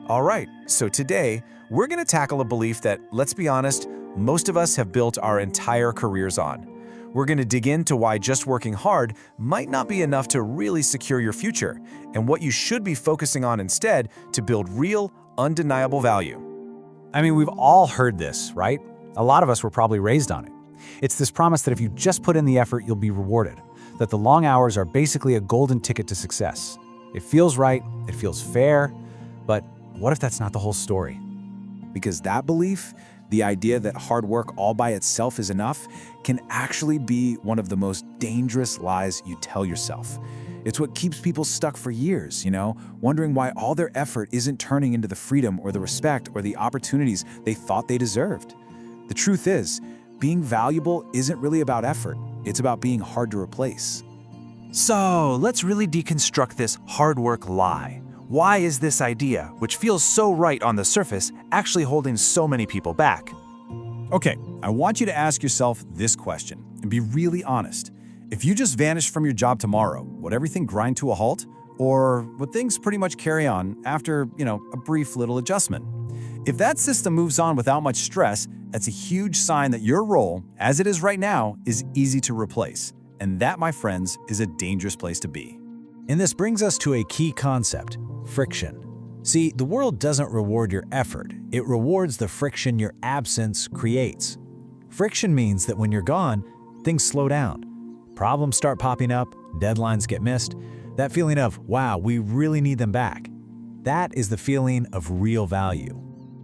All right, so today we're going to tackle a belief that, let's be honest, most of us have built our entire careers on. We're going to dig into why just working hard might not be enough to really secure your future, and what you should be focusing on instead to build real, undeniable value. I mean, we've all heard this, right? A lot of us were probably raised on it. It's this promise that if you just put in the effort, you'll be rewarded, that the long hours are basically a golden ticket to success. It feels right, it feels fair, but what if that's not the whole story? Because that belief, the idea that hard work all by itself is enough, can actually be one of the most dangerous lies you tell yourself. It's what keeps people stuck for years, wondering why all their effort isn't turning into the freedom or the respect or the opportunities they thought they deserved. The truth is, being valuable isn't really about effort. It's about being hard to replace. So let's really deconstruct this hard work lie. Why is this idea, which feels so right on the surface, actually holding so many people back? Okay, I want you to ask yourself this question and be really honest. If you just vanished from your job tomorrow, would everything grind to a halt? Or would things pretty much carry on after, a brief little adjustment? If that system moves on without much stress, that's a huge sign that your role, as it is right now, is easy to replace. And that, my friends, is a dangerous place to be. And this brings us to a key concept: friction. See, the world doesn't reward your effort. It rewards the friction your absence creates. Friction means that when you're gone, things slow down. Problems start popping up, deadlines get missed. That feeling of, wow, we really need them back. That is the feeling of real value.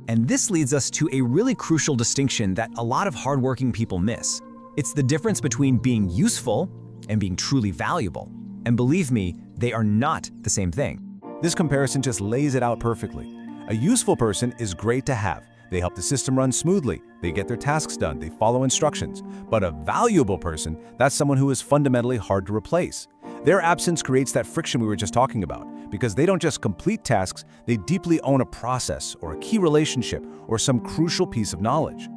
And this leads us to a really crucial distinction that a lot of hardworking people miss. It's the difference between being useful and being truly valuable. And believe me, they are not the same thing. This comparison just lays it out perfectly. A useful person is great to have. They help the system run smoothly. They get their tasks done. They follow instructions. But a valuable person, that's someone who is fundamentally hard to replace. Their absence creates that friction we were just talking about, because they don't just complete tasks, they deeply own a process or a key relationship or some crucial piece of knowledge.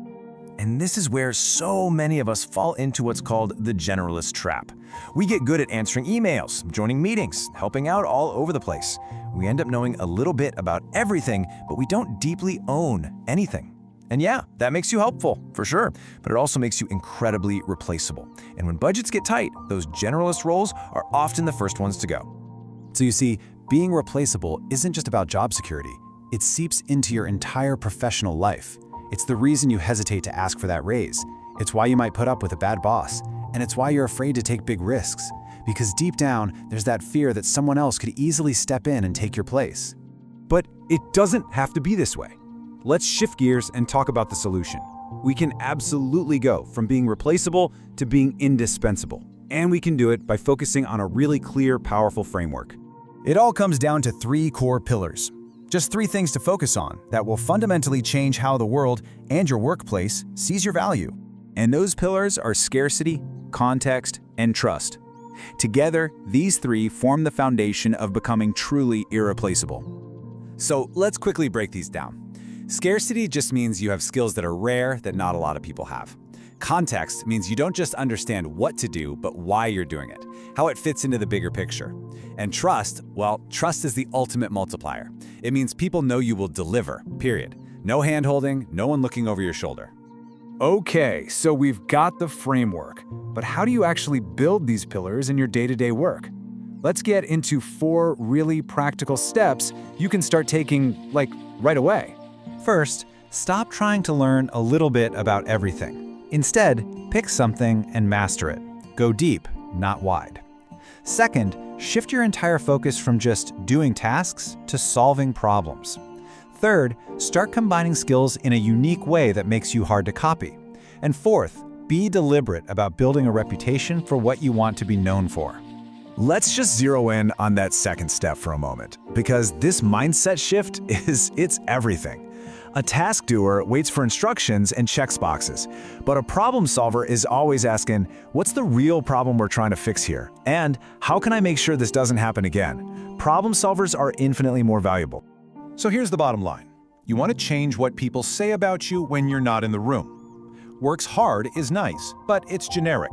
And this is where so many of us fall into what's called the generalist trap. We get good at answering emails, joining meetings, helping out all over the place. We end up knowing a little bit about everything, but we don't deeply own anything. And yeah, that makes you helpful, for sure, but it also makes you incredibly replaceable. And when budgets get tight, those generalist roles are often the first ones to go. So you see, being replaceable isn't just about job security. It seeps into your entire professional life. It's the reason you hesitate to ask for that raise. It's why you might put up with a bad boss. And it's why you're afraid to take big risks. Because deep down, there's that fear that someone else could easily step in and take your place. But it doesn't have to be this way. Let's shift gears and talk about the solution. We can absolutely go from being replaceable to being indispensable. And we can do it by focusing on a really clear, powerful framework. It all comes down to 3 core pillars. Just 3 things to focus on that will fundamentally change how the world and your workplace sees your value. And those pillars are scarcity, context, and trust. Together, these 3 form the foundation of becoming truly irreplaceable. So let's quickly break these down. Scarcity just means you have skills that are rare that not a lot of people have. Context means you don't just understand what to do, but why you're doing it, how it fits into the bigger picture. And trust, well, trust is the ultimate multiplier. It means people know you will deliver, period. No hand-holding, no one looking over your shoulder. Okay, so we've got the framework, but how do you actually build these pillars in your day-to-day work? Let's get into 4 really practical steps you can start taking, right away. First, stop trying to learn a little bit about everything. Instead, pick something and master it. Go deep, not wide. Second, shift your entire focus from just doing tasks to solving problems. Third, start combining skills in a unique way that makes you hard to copy. And fourth, be deliberate about building a reputation for what you want to be known for. Let's just zero in on that second step for a moment, because this mindset shift it's everything. A task doer waits for instructions and checks boxes, but a problem solver is always asking, what's the real problem we're trying to fix here? And how can I make sure this doesn't happen again? Problem solvers are infinitely more valuable. So here's the bottom line. You want to change what people say about you when you're not in the room. Works hard is nice, but it's generic.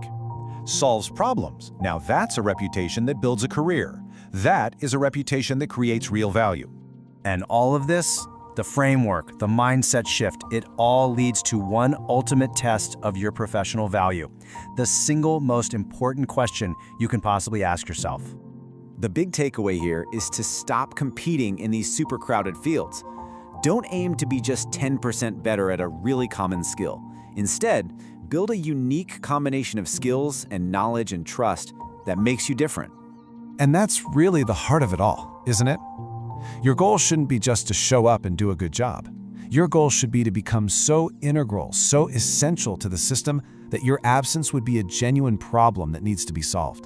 Solves problems. Now that's a reputation that builds a career. That is a reputation that creates real value. And all of this, the framework, the mindset shift, it all leads to one ultimate test of your professional value. The single most important question you can possibly ask yourself. The big takeaway here is to stop competing in these super crowded fields. Don't aim to be just 10% better at a really common skill. Instead, build a unique combination of skills and knowledge and trust that makes you different. And that's really the heart of it all, isn't it? Your goal shouldn't be just to show up and do a good job. Your goal should be to become so integral, so essential to the system that your absence would be a genuine problem that needs to be solved.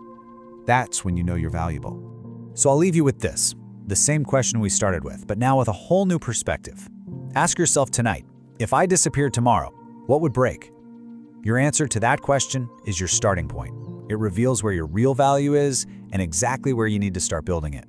That's when you know you're valuable. So I'll leave you with this, the same question we started with, but now with a whole new perspective. Ask yourself tonight, if I disappeared tomorrow, what would break? Your answer to that question is your starting point. It reveals where your real value is and exactly where you need to start building it.